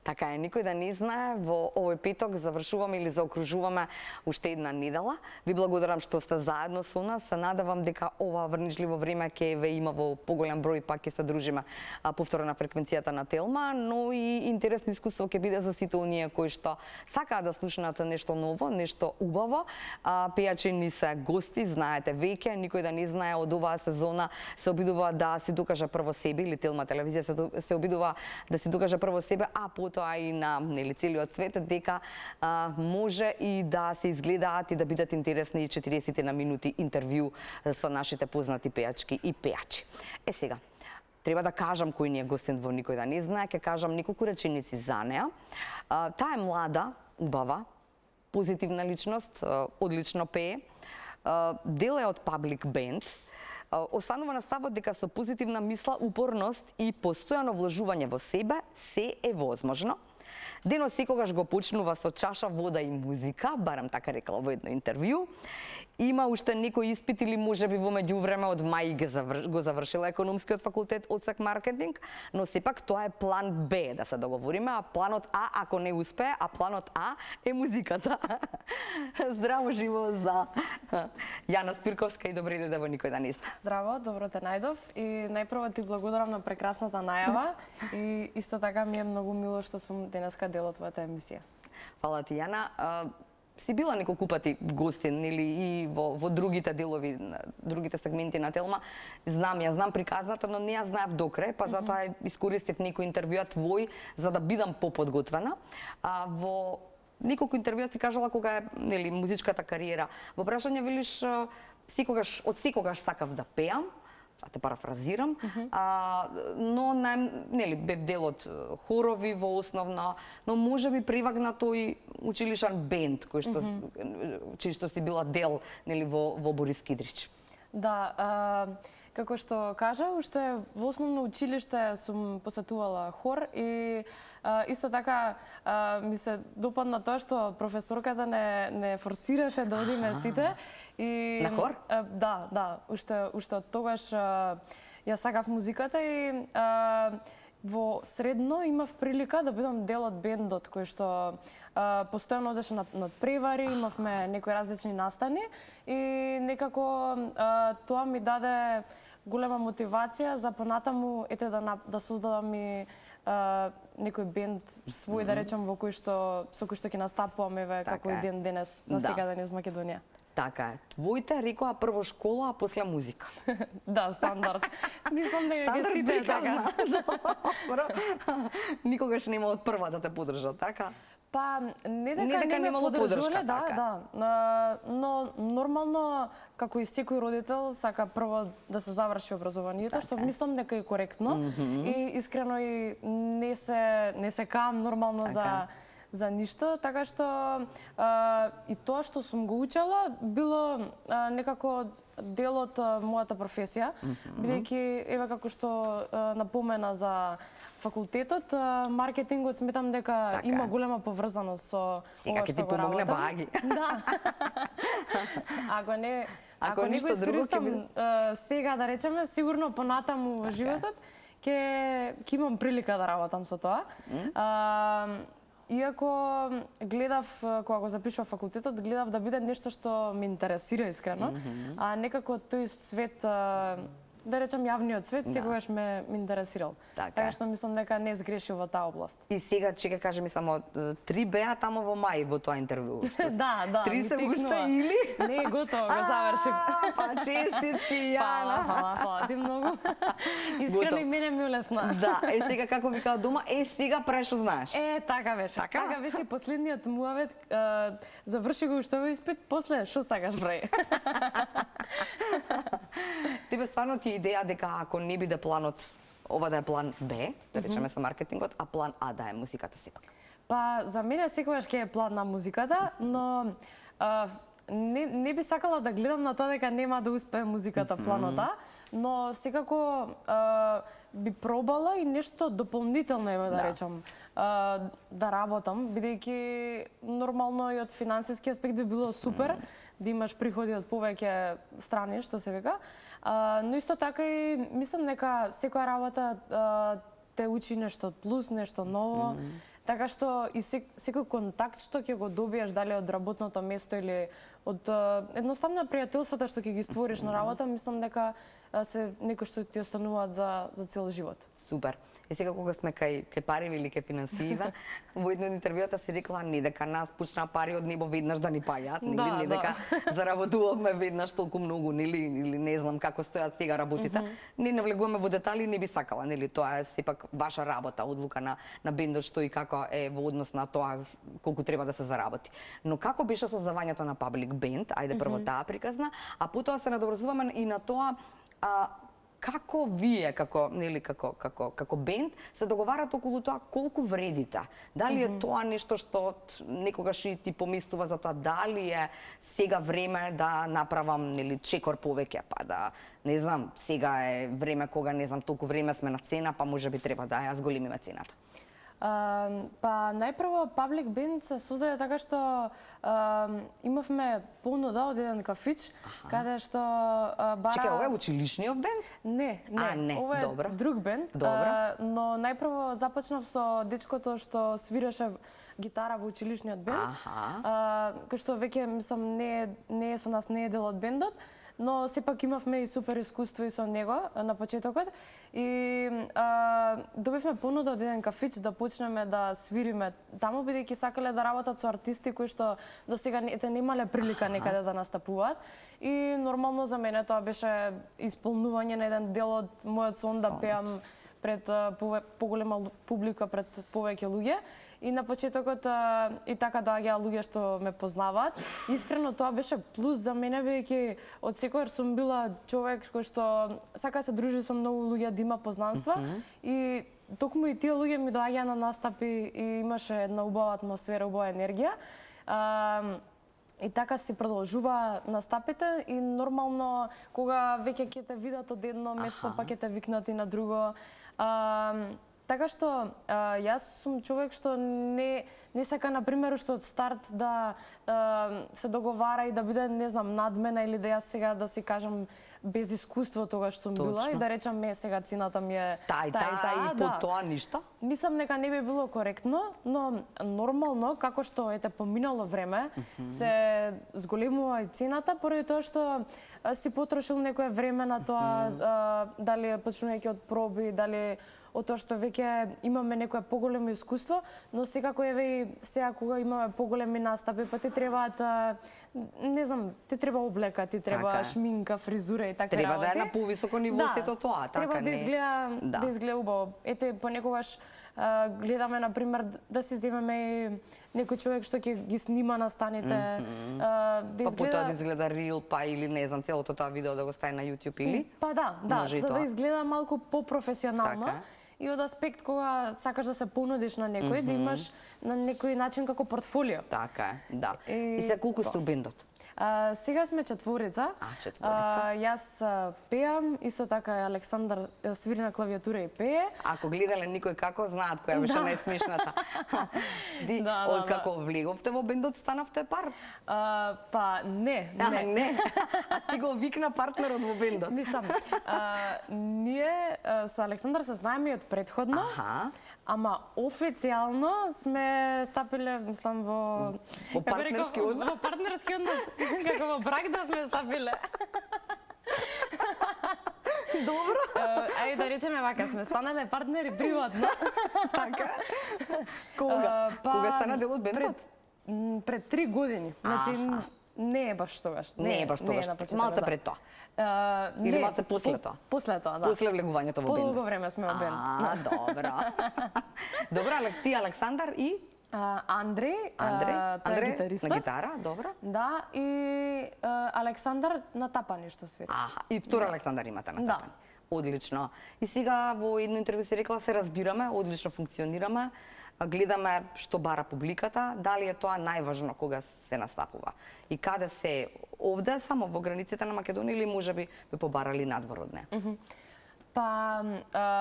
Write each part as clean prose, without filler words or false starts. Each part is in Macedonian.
Така е, никој да не знае, во овој петок завршуваме или заокружуваме уште една недела. Ви благодарам што сте заедно со нас. Се надевам дека ова врнежливо време ќе ве има во поголем број, пак ќе се дружиме повторно на фреквенцијата на Телма, но и интересно искуство ќе биде за сите оние кои што сакаат да слушнат нешто ново, нешто убаво. Пејачи ни се гости, знаете веќе, никој да не знае, од оваа сезона се обидува да си докаже прво себе, или Телма телевизија се обидува да си докаже прво себе, а потоа и на целиот свет, дека може и да се изгледаат и да бидат интересни 40 на минути интервју со нашите познати пејачки и пејачи. Сега, треба да кажам кој ни е гостин во Никој да не знае, ќе кажам неколку реченици за неа. Таа е млада, убава, позитивна личност, одлично пее, дел е од паблик бенд, останува на ставот дека со позитивна мисла, упорност и постојано вложување во себе, се е возможно. Денот секогаш го почнува со чаша вода и музика, барам така рекла во едно интервју. Има уште некој испит или можеби во меѓувреме од мај го завршила економскиот факултет одсек маркетинг, но сепак тоа е план Б, да се договориме, а планот А ако не успее, а планот А е музиката. Здраво живо за Јана Спирковска и добре дојде во Никој да не знае. Здраво, добро те најдов и најпрво ти благодарам на прекрасната најава и исто така ми е многу мило што сум денеска дел од твојата емисија. Фала ти, Јана. Си била неколку пати гостин или и во другите делови, другите сегменти на Телма. Ја знам приказната, но не ја знаев докрај, па затоа искористив некој интервјуа твој за да бидам поподготвена. Во неколку интервјуа си кажала кога е музичката кариера. Во прашање велиш од секогаш сакав да пеам, а те парафразирам, но бев дел од хорови во основна, но може би привагна тој училишан бенд чиј што си била дел во Борис Кидрич. Да, како што кажа, уште во основно училиште сум посетувала хор и исто така ми се допадна тоа што професорката не форсираше да одиме сите. На хор? Да, уште од тогаш ја сакав музиката и во средно имав прилика да бидам дел од бендот кој што постојано одеше на превари, имавме некои различни настани и некако тоа ми даде голема мотивација за понатаму да создадам и некој бенд свој, да речам, со кој што ќе настапуваме како и ден денес на сега денес Македонија. Така е. Твоите рекоа прво школа, а после музика. Да, стандард. Мислам дека ќе сите така. Никогаш нема од прва да те подржат, така? Па, не дека не ме подржале, да. Но нормално, како и секој родител, сака прво да се заврши образованието, што мислам дека е коректно. И искрено и не се каам нормално за ништо, така што и тоа што сум го учела било некако дел од мојата професија, бидејќи еве како што напомена за факултетот, маркетингот сметам дека има голема поврзаност со ова што го работам. Да. Ако не го искористам сега, да речеме, сигурно понатаму во животот ќе имам прилика да работам со тоа. Иако гледав, кога го запишував факултетот, гледав да биде нешто што ме интересира искрено, а некако тој свет, да речам јавниот свет, секогаш ме интересирал. Така што мислам дека не сгрешил во таа област. И сега ќе кажем само 3 беа тамо во мај во тоа интервју. Да, 3 се уште или? Не, готово, го завршив. Па честитки, Јана. Фала ти многу. Искрено и мене ми улесна. Да, сега како викаа дома, сега прешо знаеш. Така беше. Така беше последниот муавет, заврши го уште овој испит, после што сакаш прави. Тебе стварно ти идеја дека ако не биде планот, ова да е план Б, да речеме со маркетингот, а план А да е музиката сепак? Па, за мене секогаш ќе е план на музиката, но не би сакала да гледам на тоа дека нема да успее музиката планот А, но секако би пробала и нешто дополнително, да речам, да работам, бидејќи нормално и од финансиски аспект би било супер да имаш приходи од повеќе страни, што се вика. Но исто така и мислам дека секоја работа те учи нешто плюс, нешто ново. Така што и секој контакт што ќе го добиеш, дали од работното место или од едноставно пријателствата што ќе ги створиш на работа, мислам дека се некои што ти остануваат за цел живот. Супер. И сега кога сме кај пари или кај финансиите, во едно од интервјуата си рекла не дека нас почнаа пари од небо веднаш да ни паѓаат, нели, не дека заработувавме веднаш толку многу, нели, или не знам како стојат сега работите. Не навлегуваме во детали, не би сакала, нели, тоа е сепак ваша работа, одлука на бендот што и како е во однос на тоа колку треба да се заработи. Но како беше создавањето на Public Band? Ајде прво таа приказна, а потоа се надоврзуваме и на тоа како вие како бенд се договарате околу тоа колку вредите? Дали е тоа нешто што некогаш и ти помислува за тоа, дали е сега време да направам нели чекор повеќе, па да не знам, сега е време кога не знам толку време сме на сцена, па можеби треба да ја зголемиме цената. Па најпрво Public Band се создаде така што имавме понуда од еден кафич каде што бара... Чекај, ова е училишниот бенд? Не, ова е друг бенд. Но најпрво започнав со дечкото што свиреше гитара во училишниот бенд. Кој што веќе мислам не е со нас, не е дел од бендот, но сепак имавме и супер искуство и со него на почетокот и добивме понуда од еден кафич да почнеме да свириме таму, бидејќи сакале да работат со артисти кои што досега немале прилика некаде да настапуваат и нормално за мене тоа беше исполнување на еден дел од мојот сон да пеам пред поголема публика, пред повеќе луѓе. И на почетокот и така доаѓаа луѓе што ме познаваат. Искрено тоа беше плюс за мене, бидејќи од секогаш сум била човек кој што сака се дружи со многу луѓе, да има познанства и токму и тие луѓе ми доаѓаа на настапи и имаше една убава атмосфера, убава енергија. И така си продолжува настапите и нормално кога веќе ќе те видат од едно место, па ќе те викнат и на друго. Така што јас сум човек што не сака на пример уште од старт да се договара и да биде не знам над мене или да јас сега да си кажам без искуство тогаш сум била и да речам сега цената ми е тај и по тоа ништо. Мислам дека не би било коректно, но нормално како што ете поминало време се зголемува и цената поради тоа што си потрошил некое време на тоа дали почнувајќи од проби, дали од тоа што веќе имаме некое поголемо искуство, но секако еве и сега кога имаме поголеми настапи, па ти требаат не знам, ти треба облека, ти треба шминка, фризура и такви работи. Треба да е на повисоко ниво сето тоа, така треба да изгледа убаво. Ете понекогаш гледаме на пример да си земеме некој човек што ќе ги снима настаните, да изгледа... Па потоа да изгледа рил, па или не знам, целото тоа видео да го стави на YouTube или? Па да, за да изгледа малку попрофесионално. И од аспект кога сакаш да се понудиш на некој, да имаш на некој начин како портфолио. Така е, да. И сега колку сте у бендот? Сега сме четворица. Јас пеам, исто така Александар свири на клавиатура и пее. Ако гледале никој како, знаат која беше најсмешната. Од како влеговте во бендот, станавте пар? Па не. А ти го викна партнерот во бендот? Мислам, ние со Александар се знаеме од предходно. Ама официјално сме стапиле, мислам, во партнерски однос. Во партнерски однос, како во брак да сме стапиле. Добро. Ајде да речеме вака, сме станале партнери приватно. Така. Кога стана дел од бендот? Пред 3 години. Значи не е баш тогаш. Не е баш тогаш. Малце пред тоа. Или малце после тоа? После тоа, да. После влегувањето во бендот. Подолго време сме во бенд. Добро. Добро, ти Александар и? Андреј, тој е гитариста. На гитара, добро. Да, и Александар на тапани што свири. И втор Александар имате на тапани. Одлично. И сега во едно интервју си рекла се разбираме, одлично функционираме, гледаме што бара публиката, дали е тоа најважно кога се настапува. И каде се овде, само во границите на Македонија или можеби би побарали надвор од неа? Па,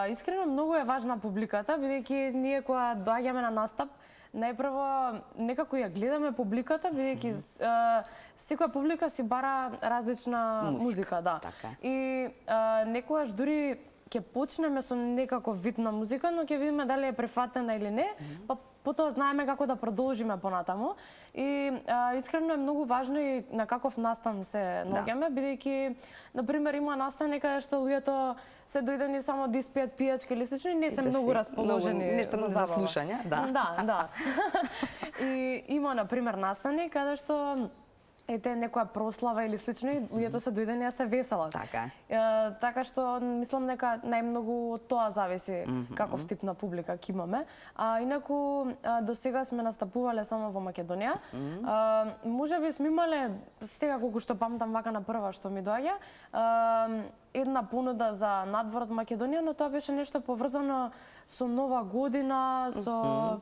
искрено многу е важна публиката, бидејќи ние кога доаѓаме на настап, најпрво некако ја гледаме публиката, бидејќи секоја публика си бара различна музика, да. И некогаш дури ќе почнеме со некаков вид на музика, но ќе видиме дали е прифатена или не, па потоа знаеме како да продолжиме понатаму. И искрено е многу важно и на каков настан се наоѓаме, бидејќи на пример има настани каде што луѓето се дојдени само да испијат пијачки или слично и не се многу расположени за забава. Слушање, да. Да. И има на пример настани каде што ете некоја прослава или слично и луѓето се дојдени да се веселат. Така. Така што мислам дека најмногу од тоа зависи каков тип на публика ќе имаме. Инаку до сега сме настапувале само во Македонија. Можеби сме имале сега колку што памтам вака на прва што ми доаѓа една понуда за надвор од Македонија, но тоа беше нешто поврзано со Нова година, со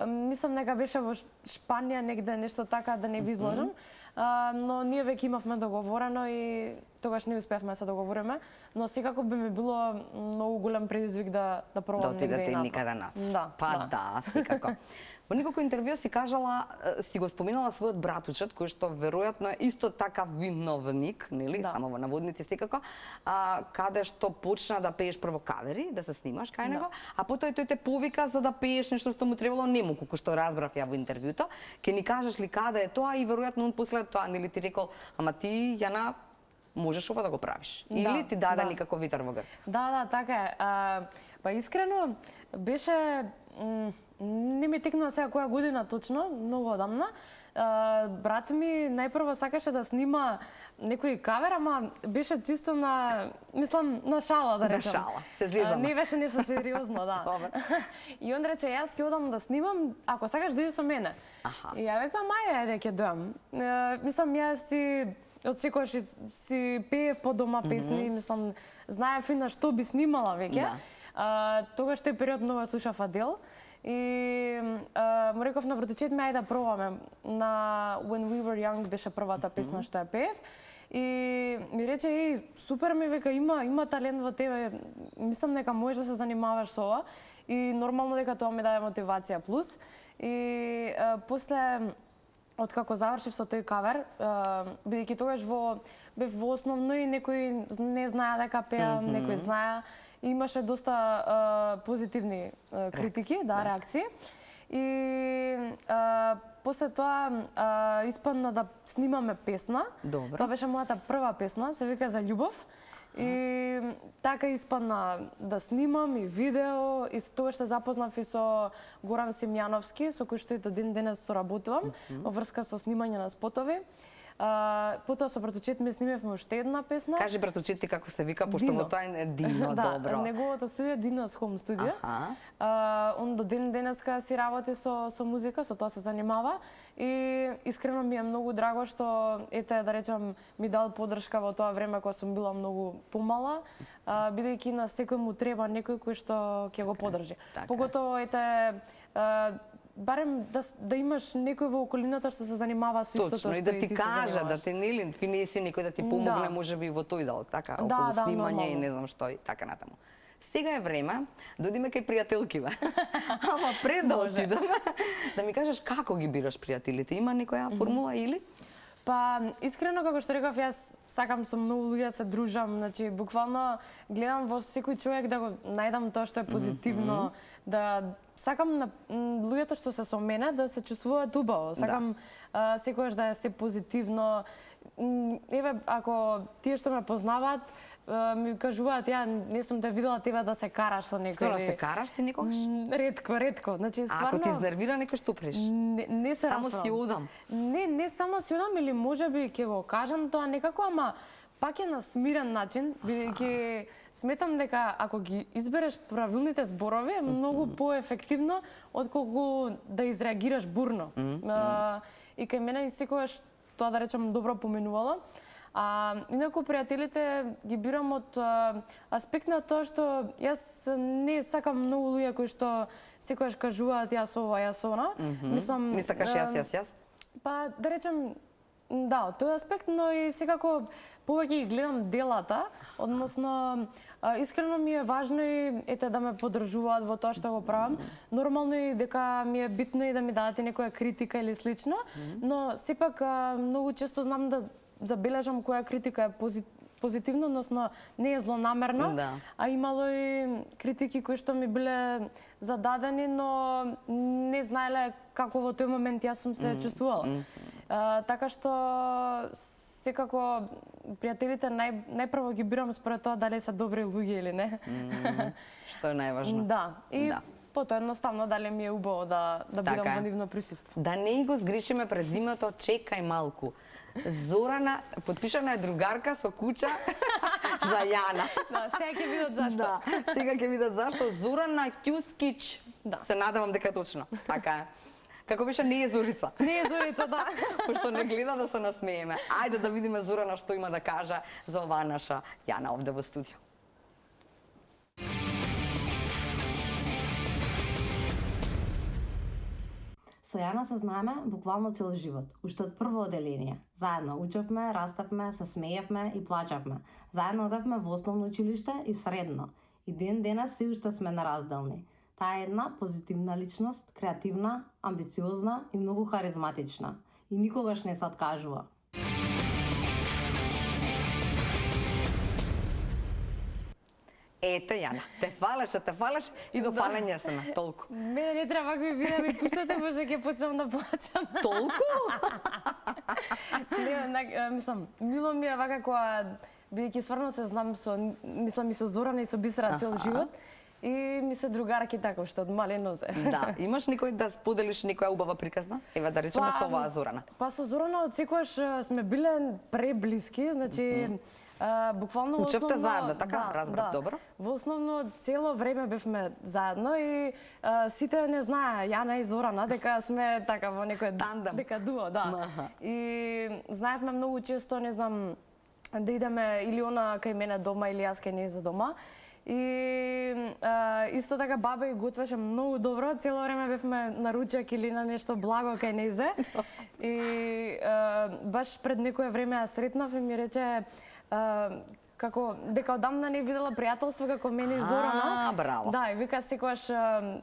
мислам дека беше во Шпанија негде нешто така, да не ви изложам. Но ние веќе имавме договорено и тогаш не успеавме да се договориме, но секако би ми било многу голем предизвик да пробам негде и надвор. Никаде надвор. Да, секако. Во неколку интервју си кажала, си го споминала својот братучет, кој што веројатно е исто така виновник, нели, само во наводници секако, каде што почна да пееш прво кавери, да се снимаш кај него, а потоа и тој те повика за да пееш нешто што му требало нему, колку што разбрав ја во интервјуто. Ке ни кажеш ли каде е тоа и веројатно он после тоа нели ти рекол, ама ти Јана можеш ова да го правиш. Или ти даде никако витар во грб. Да, така е. Па искрено беше не ми текнува сега која година точно, многу одамна. Брат ми најпрво сакаше да снима некој кавер, ама беше чисто на, мислам, на шала, да речем. На шала, се зезаме. Не беше нешто сериозно, да. И он рече, јас ќе одам да снимам, ако сакаш дојди со мене. И ја векам, ајде ќе дојам. Мислам, јас од секојаш си пеев по дома песни, мислам, знаев и на што би снимала веќе. Тогаш тој период многу слушав Адел и му реков на братучет ми, ајде да пробаме. На When We Were Young беше првата песна што ја пеев. И ми рече, супер ми века, има талент во тебе, мислам дека можеш да се занимаваш со ова. И нормално дека тоа ми даде мотивација плюс. И после откако завршив со тој кавер, бидејќи тогаш бев во основно и некои не знаеа дека пеам, некои знаеа. Имаше доста позитивни критики, реакции. И после тоа испадна да снимаме песна. Добро. Тоа беше мојата прва песна, се вика За љубов. И така испадна да снимам и видео, и тогаш се запознав и со Горан Симјановски, со кој што и до ден денес соработувам во врска со снимање на спотови. Потоа со братучет ми снимевме уште една песна. Кажи братучет ти како се вика, пошто во тоа е Дино, добро. Да, неговото студио Дино's Home Studio. Он до ден денеска си работи со музика, со тоа се занимава и искрено ми е многу драго што ете да речам ми дал поддршка во тоа време кога сум била многу помала, бидејќи на секој му треба некој кој што ќе го поддржи. Поготово ете барем да имаш некој во околината што се занимава со истото што и да ти кажа, да ти нели финеси некој да ти помогне можеби во тој дел, така, околу снимање и не знам што и така натаму. Сега е време да одиме кај пријателкиве. Ама пред да отидеме, да ми кажеш како ги бираш пријателите? Има некоја формула или? Па, искрено, како што реков, јас сакам со многу луѓе да се дружам, значи, буквално гледам во секој човек да го најдам тоа што е позитивно, да сакам на луѓето што се со мене да се чувствуваат убаво, сакам секогаш да е се позитивно. Еве, ако тие што ме познаваат, ми кажуваат, ја не сум те видела тебе да се караш со некој. Што, да се караш ти некогаш? Ретко. Значи, стварно... Ако ти изнервира некој, што преш? Не се само си одам. Не само си одам, или можеби ќе го кажам тоа некако, ама пак е на смирен начин, бидејќи сметам дека ако ги избереш правилните зборови, е многу поефективно отколку да изреагираш бурно. И кај мене секогаш тоа да речам добро поменувало. Инаку пријателите ги бирам од аспект на тоа што јас не сакам многу луѓе кои што секогаш кажуваат јас ова, јас она. Мислам, не сакаш јас? Па да речем да, од тој аспект, но и секако повеќе ги гледам делата, односно искрено ми е важно и ете да ме поддржуваат во тоа што го правам. Нормално и дека ми е битно и да ми дадете некоја критика или слично, но сепак многу често знам да забележам која критика е позитивно, односно не е злонамерно, а имало и критики кои што ми биле зададени, но не знаеле како во тој момент јас сум се чувствувала. Така што секако пријателите најпрво ги бирам според тоа дали се добри луѓе или не. Што е најважно. Да. И потоа едноставно дали ми е убаво да бидам во нивно присуство. Да не го сгрешиме презимето, чекај малку. Зорана, подпишана е другарка со куќа за Јана. Да, сега ќе видат зашто. Да, сега ќе видат зашто. Зорана Ќускич. Се надевам дека е точно. Така е. Како беше, не е Зорица. Не е Зорица, да. Пошто не гледа да се насмееме. Ајде да видиме Зорана што има да кажа за оваа наша Јана овде во студио. Со Јана се знаеме буквално цел живот. Уште од прво оделение. Заедно учевме, раставме, се смеевме и плачевме. Заедно одевме во основно училиште и средно. И ден денес се уште сме неразделни. Таа е една позитивна личност, креативна, амбициозна и многу харизматична. И никогаш не се откажува. Ете, Јана, те фалеш и до фалење се на толку. Мене не треба ако ви да ми пуштате, може ќе почнам да плачам. Толку? Не, мислам, мило ми е вака која, бидејќи стварно се знам со, мислам и со Зорана и со Бисера цел живот, и ми се другарки така, што од мали нозе. Да, имаш некој да споделиш некоја убава приказна? Еве да речеме со оваа Зорана. Па со Зорана од секогаш сме биле преблиски, значи буквално учевте заедно, така разбрав добро. Во основно цело време бевме заедно и сите не знае Јана и Зорана дека сме така во некој тандем, дека дуо, да. И знаевме многу често, не знам, да идеме или она кај мене дома или јас кај неја за дома. И исто така баба и готвеше многу добро, цело време бевме на ручек или на нешто благо кај незе. И баш пред некое време ја сретнав и ми рече како дека одамна не видела пријателство како мене и Зорана. Браво. Да, и вика секогаш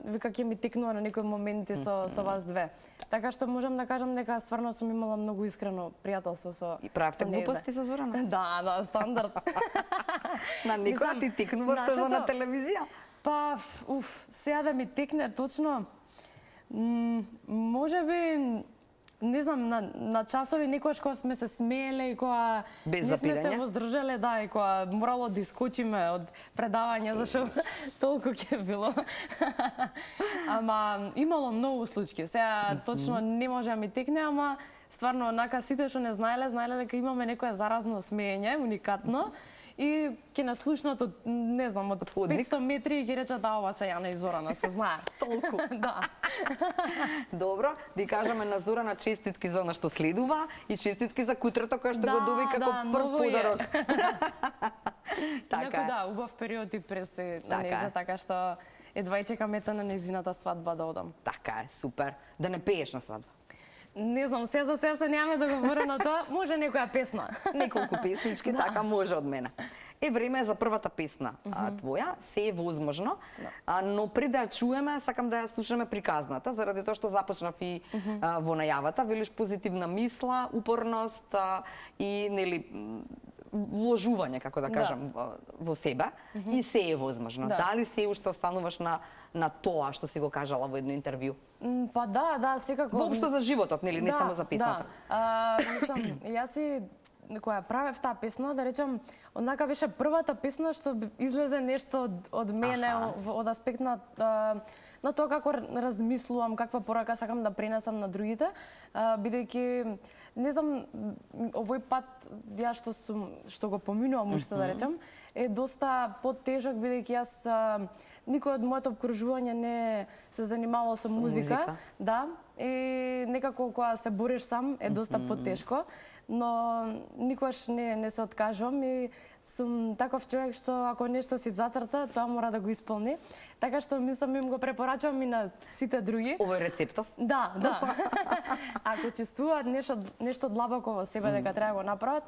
вика ќе ми текнува на некои моменти со вас две. Така што можам да кажам дека стварно сум имала многу искрено пријателство со и правите глупости со Зорана? Да, стандард. На никоја ти текнува што на телевизија? Па, сега да ми текне точно, можеби не знам, на часови некојаш кога сме се смееле и кога не сме се воздржале, да, и кога морало да искочиме од предавање, зашто толку ќе било. Ама имало многу случаи. Сега точно не може да ми текне, ама стварно онака сите што не знаеле дека имаме некое заразно смеење, уникатно. И ќе наслушнат од, не знам, од 500 метри и ќе речат да, ова се Јана и Зорана, се знае. Толку. Да. Добро, да кажеме на Зорана честитки за она што следува и честитки за кутрото кое што го доби како прв подарок. Така да, убав период и престои на нејза, така што едва и чекам ета на нејзината свадба да одам. Така е, супер. Да не пееш на свадба? Не знам, сега за сега се нямаме договорено на тоа, може некоја песна. Неколку песнички, така може од мене. Е време за првата песна твоја, се е возможно, но пред да ја чуеме, сакам да ја слушаме приказната, заради тоа што започнав и во најавата, велиш позитивна мисла, упорност и нели вложување, како да кажам, во себе и се е возможно. Дали се уште остануваш на тоа што си го кажала во едно интервју? Па да, секако. Воопшто за животот, нели, не само за песната? Да, мислам, јас си која правев таа песна, да речам, однака беше првата песна што излезе нешто од мене од аспект на тоа како размислувам, каква порака сакам да пренесам на другите, бидејќи не знам, овој пат ја што го поминувам уште да речам, е доста потежок бидејќи јас никој од моето обкружување не се занимавало со музика, да, и некако кога се бориш сам е доста потешко, но никогаш не се откажувам и сум таков човек што ако нешто си зацрта, тоа мора да го исполни. Така што мислам им го препорачувам и на сите други. Овој рецептов? Да. Ако чувствуваат нешто длабоко во себе дека треба го направат,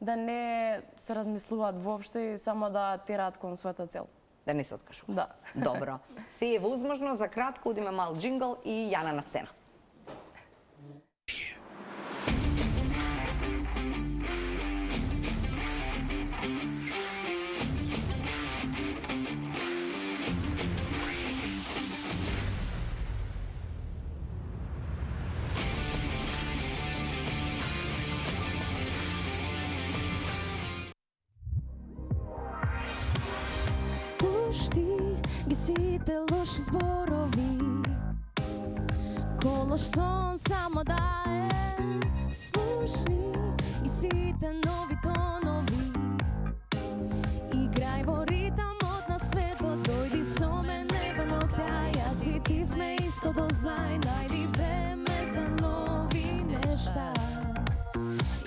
да не се размислуваат воопшто и само да тераат кон својата цел. Да не се откажуваат. Да. Добро. Се е возможно, за кратко одиме мал джингл и Јана на сцена. Пушти ги сите лоши зборови, колош сон само да е. Слушни ги сите нови тонови, играј во ритамот на светот. Дојди со мене во ноќта, јас и ти сме исто, дознај. Најди време за нови нешта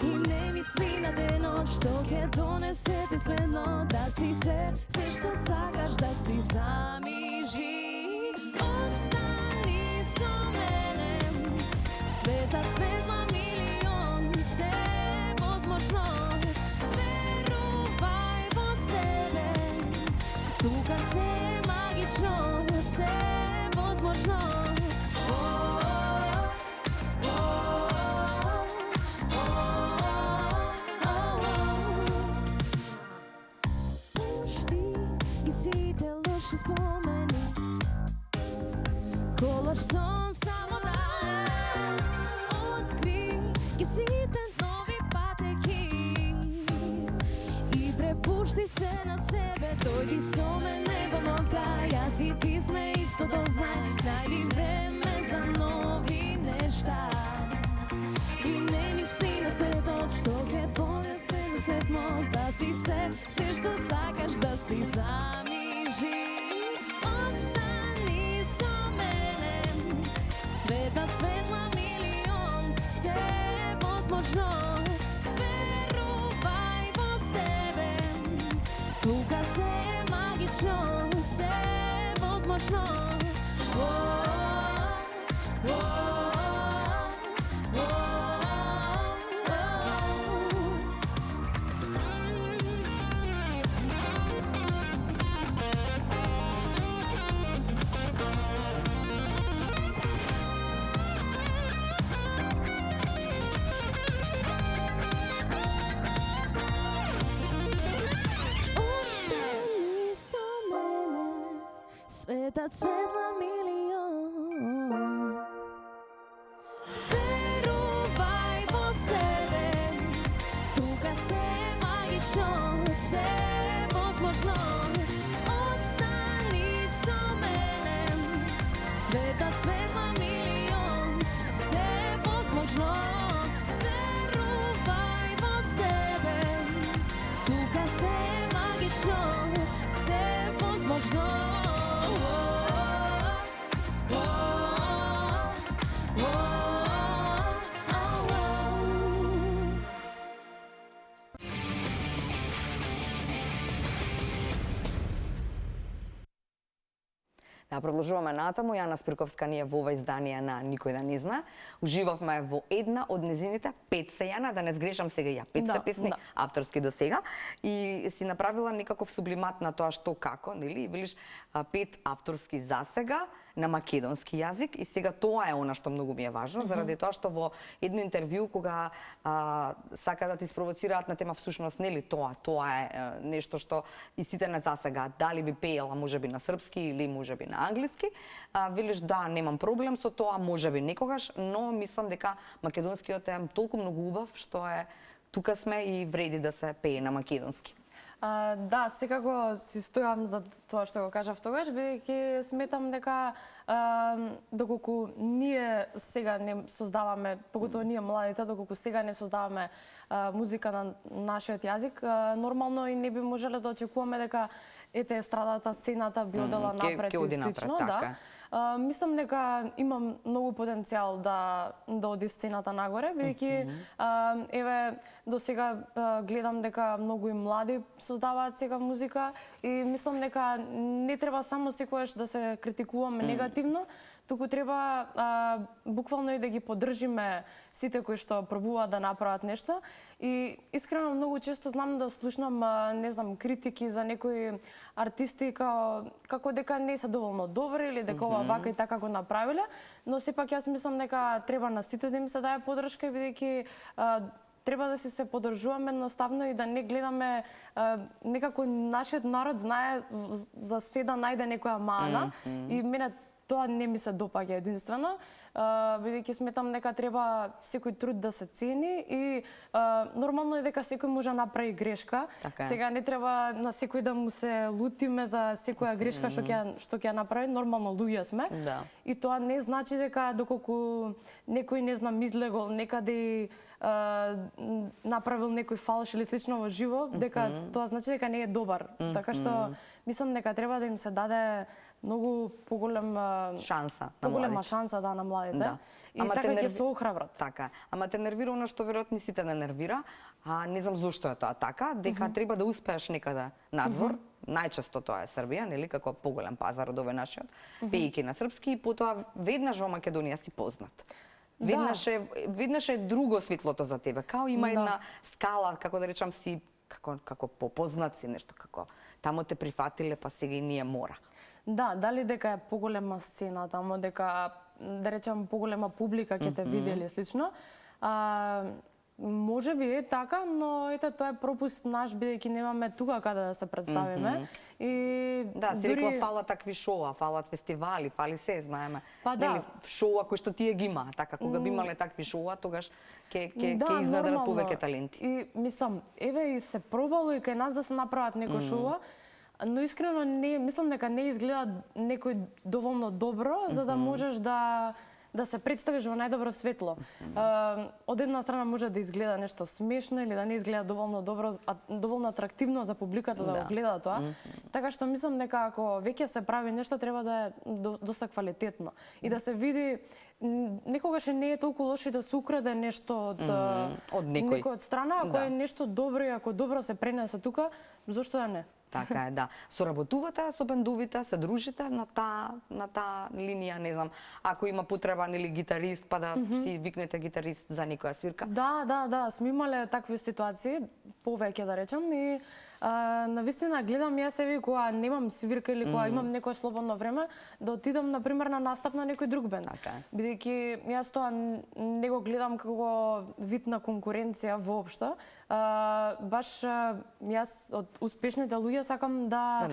и не мисли на денот што ќе донесе ти следно. Да си се што сакаш да си, замижи. Остани со мене, светот светла милион, се возможно. Верувај во себе, тука се е магично, се возможно. Пушти ги сите лоши спомени, колош сон само да е. Откри ги сите нови патеки и препушти се на себе. Дојди со мене во ноќта, јас и ти сме исто, дознај. Најди време за нови нешта и не мисли на светот што ќе понесе на свет мост. Да си се што сакаш да си, замижи. Остани со мене, светот светла милион, се возможно. Верувај во себе, тука се е магично, се возможно. Остани со мене, светот светла милион. Верувај во себе, тука се е магично, се возможно. Остани со мене, светот светла милион, се возможно. Верувај во себе, тука се е магично, се возможно. Да продолжуваме натаму. Јана Спирковска ние во ова издание на Никој да не знае. Уживавме во една од незините 5 се, Јана, да не сгрешам сега ја, 5 се песни авторски до сега. И си направила некаков сублимат на тоа што како, нели? Велиш 5 авторски за сега на македонски јазик, и сега тоа е она што многу ми е важно, заради тоа што во едно интервју кога сака да ти спровоцираат на тема всушност, нели тоа е нешто што и сите на засега, дали би пеела можеби на српски или можеби на англиски, велиш да, немам проблем со тоа, можеби некогаш, но мислам дека македонскиот е толку многу убав што е тука сме и вреди да се пее на македонски. Да, секако си стојам за тоа што го кажав тогаш, бидејќи сметам дека доколку ние сега не создаваме, поготово ние младите, доколку сега не создаваме музика на нашиот јазик, нормално и не би можеле да очекуваме дека ете естрадата, сцената би одела напред и слично, да. Мислам дека има многу потенцијал да оди сцената нагоре, бидејќи еве до сега гледам дека многу и млади создаваат сега музика и мислам дека не треба само секогаш да се критикуваме негативно, туку треба буквално и да ги поддржиме сите кои што пробуваат да направат нешто. И искрено многу често знам да слушнам, не знам, критики за некои артисти како дека не се доволно добри или дека ова вака и така го направиле, но сепак јас мислам дека треба на сите да им се дае поддршка, бидејќи треба да се поддржуваме едноставно и да не гледаме некако нашиот народ знае за се да најде некоја мана и мене тоа не ми се допаѓа единствено. бидејќи сметам дека треба секој труд да се цени и нормално е дека секој може да направи грешка. Сега не треба на секој да му се лутиме за секоја грешка што ќе направи, нормално луѓе сме. И тоа не значи дека доколку некој не знам излегол некаде направил некој фалш или слично во живо, дека тоа значи дека не е добар. Така што мислам дека треба да им се даде многу поголема шанса на младите. И така ќе се охрабрат. Така. Ама те нервира она што веројатно сите не нервира, а не знам зошто е тоа така, дека треба да успееш некаде надвор. Најчесто тоа е Србија, нели, како поголем пазар од овој нашиот, пејки на српски, и потоа веднаш во Македонија си познат. Веднаш е друго светлото за тебе. Као има една скала, како да речам, си како попознат си нешто, како таму те прифатиле, па сега и ние мора. Да, дали дека е поголема сцена таму, дека да речам поголема публика ќе те види или слично. Може би е така, но ете тоа е пропуст наш, бидејќи немаме тука каде да се представиме. И да, си рекла фала такви шоа, фалат фестивали, фали се, знаеме. Па да. Шоа кои што тие ги има, така кога би имале такви шоа, тогаш ќе изнадрат повеќе таленти. И мислам, еве и се пробало и кај нас да се направат некој шоа, но искрено не мислам дека не изгледа некој доволно добро за да можеш да се представиш во најдобро светло. Од една страна може да изгледа нешто смешно или да не изгледа доволно добро, доволно атрактивно за публиката да го гледа тоа. Така што мислам дека ако веќе се прави нешто треба да е доста квалитетно и да се види некогаш не е толку лошо да се украде нешто од некој од страна, ако е нешто добро и ако добро се пренесе тука, зошто да не? Така е, да. Соработувате со бендовите, се дружите на таа линија, не знам, ако има потреба нели гитарист, па да си викнете гитарист за некоја свирка? Да, сме имале такви ситуации, повеќе да речам, и навистина гледам јас еви кога немам свирка или кога имам некое слободно време, да отидам на пример на настап на некој друг бенд. Бидејќи јас тоа не го гледам како вид на конкуренција воопшто. Баш јас од успешните луѓе сакам да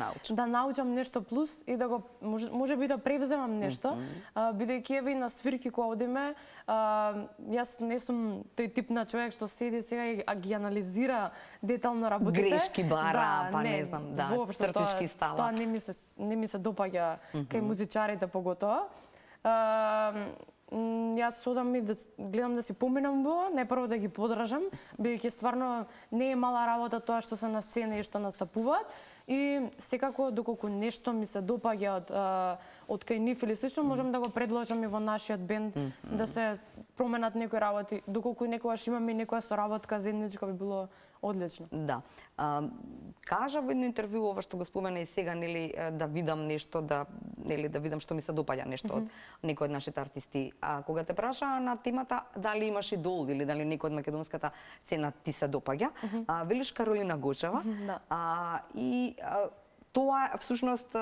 научам нешто плюс и да го може би да превземам нешто, бидејќи еве на свирки кога одиме, јас не сум тој тип на човек што седи сега и ги анализира детално работите. Грешки бара, па не знам, цртички става. Тоа не ми се допаѓа кај музичарите поготоа. Јас одам и гледам да си поминам во, најпрво да ги подражам, бидејќи стварно не е мала работа тоа што се на сцена и што настапуваат. И секако доколку нешто ми се допаѓа од кај нив или слично, можам да го предложам и во нашиот бенд да се променат некои работи. Доколку некогаш имаме и некоја соработка заедничка би било одлично. Да. Кажа во едно интервју ова што го спомена и сега, нели, да видам нешто, да видам што ми се допаѓа нешто од некој од нашите артисти. Кога те праша на темата дали имаш идол или дали некој од македонската сцена ти се допаѓа, велиш Каролина Гочева. И тоа всушност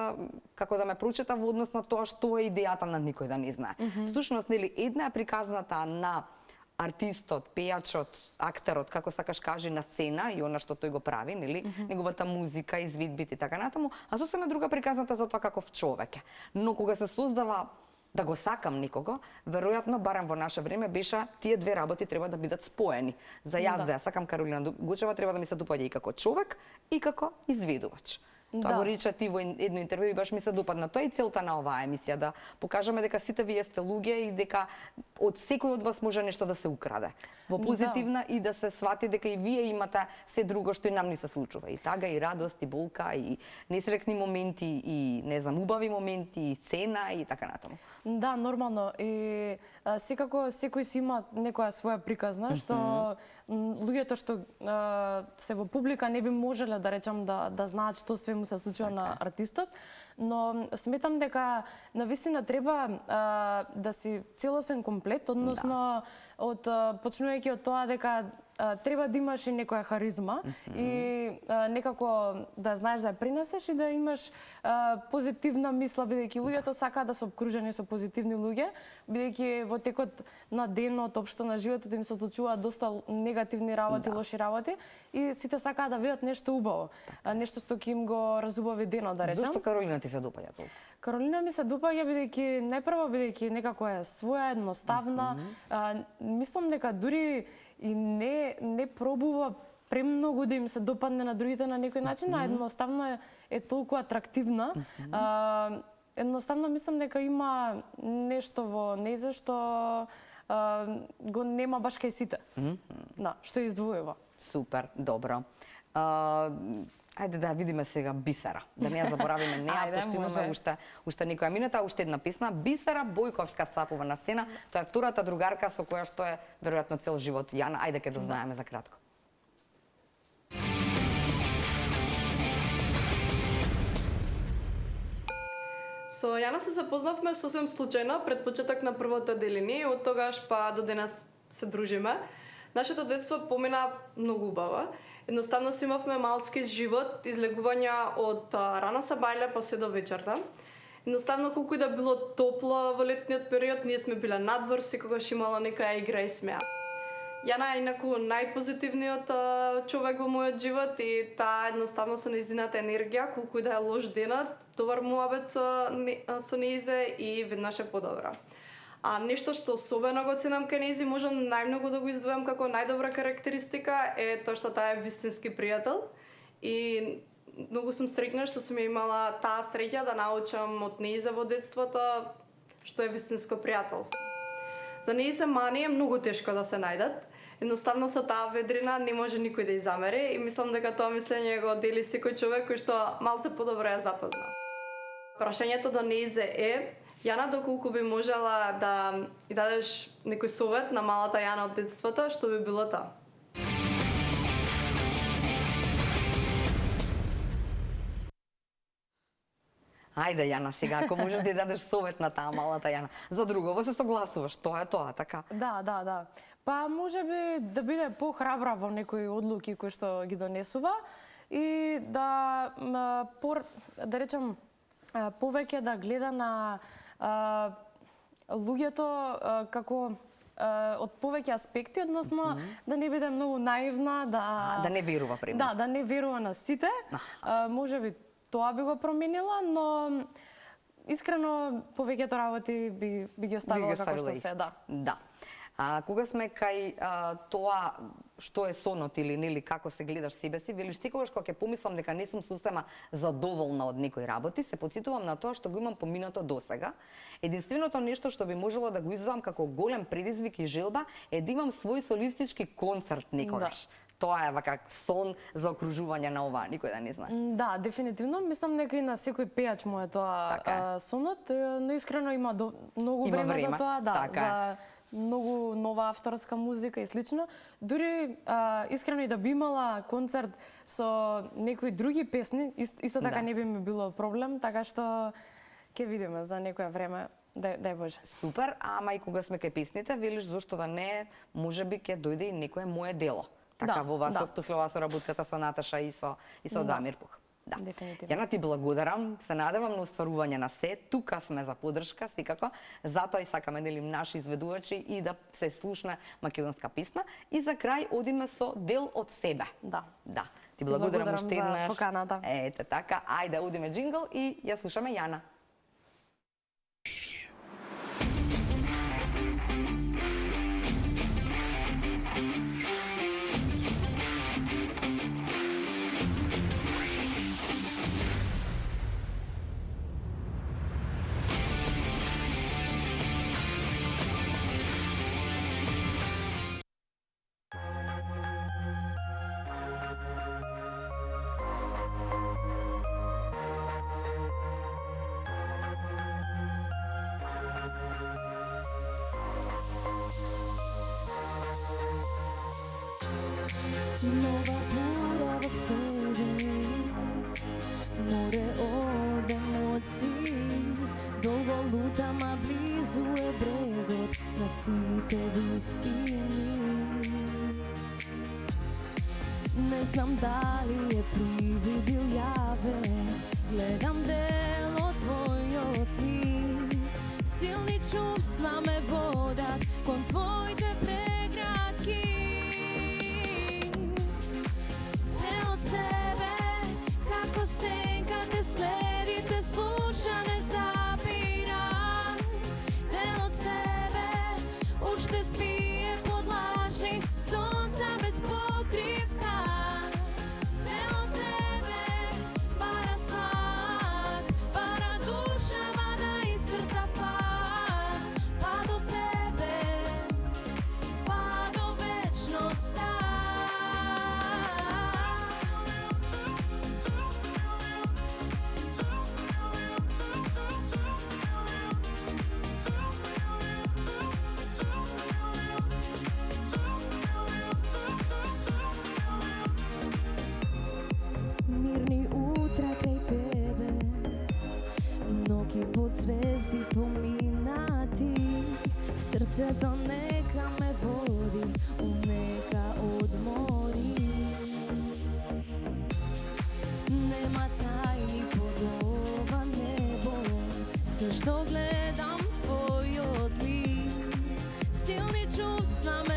како да ме прочита во однос на тоа што е идејата на никој да не знае. Всушност нели една е приказната на артистот, пејачот, актерот, како сакаш кажи, на сцена и она што тој го прави, нели, неговата музика, извидбите и така натаму, а сосема друга приказната за тоа каков човек е. Но кога се создава да го сакам некого, веројатно барем во наше време беше тие две работи треба да бидат споени. За јас да ја сакам Каролина Гочева треба да ми се допаѓа и како човек и како изведувач. Тоа го рече ти во едно интервју и баш ми се допадна. Тоа е целта на оваа емисија, да покажеме дека сите вие сте луѓе и дека од секој од вас може нешто да се украде во позитивна и да се свати дека и вие имате се друго што и нам ни се случува. И тага, и радост, и болка, и несреќни моменти, и не знам, убави моменти, и сцена и така натаму. Да, нормално. И секако секој си има некоја своја приказна, што луѓето што се во публика не би можеле да речам да знаат што све му се случува на артистот, но сметам дека навистина треба да си целосен комплет, односно почнувајќи од тоа дека треба да имаш и некоја харизма и некако да знаеш да ја принесеш и да имаш позитивна мисла, бидејќи луѓето сакаат да се обкружени со позитивни луѓе, бидејќи во текот на денот, општо на животот им се случуваат доста негативни работи, лоши работи и сите сакаат да видат нешто убаво, нешто што ќе им го разубави денот, да речам. Зошто Каролина ти се допаѓа толку? Каролина ми се допаѓа бидејќи некако е своја, едноставна. Мислам дека дури и не пробува премногу да им се допадне на другите на некој начин, а едноставно е толку атрактивна. Едноставно мислам дека има нешто во нејзе што го нема баш кај сите. Да, што издвојува. Супер, добро. Ајде да видиме сега Бисера. Да не ја заборавиме неа, пошто имаме уште некоја минута, уште една песна. Бисера Бојковска стапува на сцена. Тоа е втората другарка со која што е веројатно цел живот. Јана, ајде ке да знаеме за кратко. Со Јана се запознавме сосем случајно пред почеток на првото деление и од тогаш па до денес се дружиме. Нашето детство помина многу убаво. Едноставно си имавме малски живот, излегувања од рано сабајле па се до вечерта. Едноставно колку и да било топло во летниот период, ние сме биле надвор, секогаш имала некоја игра и смеа. Јана е инаку најпозитивниот човек во мојот живот и таа едноставно со нејзината енергија, колку и да е лош денот, добар муабет со нејзе и веднаш е подобра. А нешто што особено го ценам кај нејзи, можам најмногу да го издвојам како најдобра карактеристика е тоа што таа е вистински пријател и многу сум среќна што сум ја имала таа среќа да научам од нејзе во детството што е вистинско пријателство. За нејзе мани е многу тешко да се најдат. Едноставно со таа ведрина не може никој да ја замери и мислам дека тоа мислење го дели секој човек кој што малце подобро ја запозна. Прашањето до нејзе е: Јана, доколку би можела да и дадеш некој совет на малата Јана од детството, што би било тоа? Ајде, Јана, сега, ако можеш да ја дадеш совет на таа малата Јана. За другово се согласуваш, тоа е тоа, така? Да. Па може би да биде похрабра во некои одлуки кои што ги донесува и да речем повеќе да гледа на луѓето како од повеќе аспекти, односно да не биде многу наивна, да не верува примерно. Да не верува на сите. Може би тоа би го променила, но искрено повеќето работи би ги оставила како што се, Да. Кога сме кај тоа што е сонот или нели како се гледаш себе си, велиш секогаш кога ќе помислам дека не сум сосема задоволна од некои работи, се потсетувам на тоа што го имам поминато досега. Единственото нешто што би можела да го извам како голем предизвик и желба е да имам свој солистички концерт некогаш. Тоа е вака сон за окружување на ова, никој да не знае. Да, дефинитивно. Мислам дека и на секој пејач му е тоа сонот, но искрено има многу време за тоа, за многу нова авторска музика и слично. Дури искрено и да би имала концерт со некои други песни, исто така не би ми било проблем, така што ќе видиме за некоја време, дај Боже. Супер, ама и кога сме кај песните, велиш зошто да не, можеби ќе дојде и некое моје дело. Така во вас, после ова соработката со Наташа и со Дамир Пух. Да. Јана, ти благодарам, се надевам на остварување на се, тука сме за поддршка, секако, затоа и сакаме да делим наши изведувачи и да се слушне македонска песна. И за крај одиме со дел од себе. Да. Ти благодарам уште еднаш. За поканата. Ете така, ајде одиме джингл и ја слушаме Јана. Nova pura во себе, море од емоции, долго лутам, а близу е брегот на сите вистини. Не знам дали е привид или јавен, гледам дел од твојот лик. Силни чувства ме водат кон твоите преградки. Дел од себе, како сенка те следи, те слуша, не запира. Дел од себе, уште спие под лажни сонца без покривка. Дел од тебе, бара слак, бара душава да исцрта пат. Па до тебе, па до вечноста. Мирни утра крај тебе, ноќи под звезди поминати. Срцето нека ме води, нека одмори. Нема тајни под ова небо, се што гледам твојот лик. Силни чувства ме